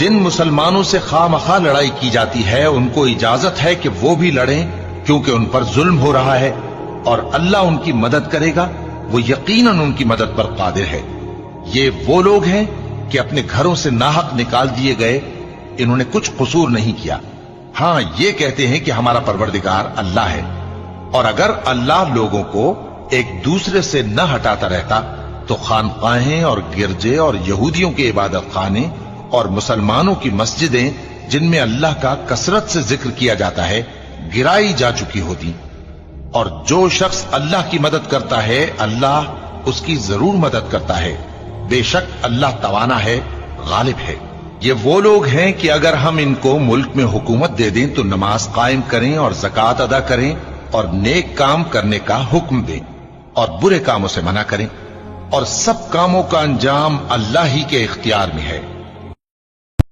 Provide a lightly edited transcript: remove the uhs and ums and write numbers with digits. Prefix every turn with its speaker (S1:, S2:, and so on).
S1: जिन मुसलमानों से खामखा लड़ाई की जाती है उनको इजाजत है कि वो भी लड़ें, क्योंकि उन पर जुल्म हो रहा है और अल्लाह उनकी मदद करेगा, वो यकीनन उनकी मदद पर कादिर है। ये वो लोग हैं कि अपने घरों से नाहक निकाल दिए गए, इन्होंने कुछ कसूर नहीं किया। हां, ये कहते हैं कि हमारा परवरदिगार अल्लाह है, और अगर अल्लाह लोगों को एक दूसरे से न हटाता रहता तो खानकाहें और गिरजे और यहूदियों के इबादत खाने और मुसलमानों की मस्जिदें जिनमें अल्लाह का कसरत से जिक्र किया जाता है गिराई जा चुकी होती। और जो शख्स अल्लाह की मदद करता है अल्लाह उसकी जरूर मदद करता है, बेशक अल्लाह तवाना है, गालिब है। ये वो लोग हैं कि अगर हम इनको मुल्क में हुकूमत दे दें तो नमाज कायम करें और ज़कात अदा करें और नेक काम करने का हुक्म दें और बुरे कामों से मना करें, और सब कामों का अंजाम अल्लाह ही के इख्तियार में है।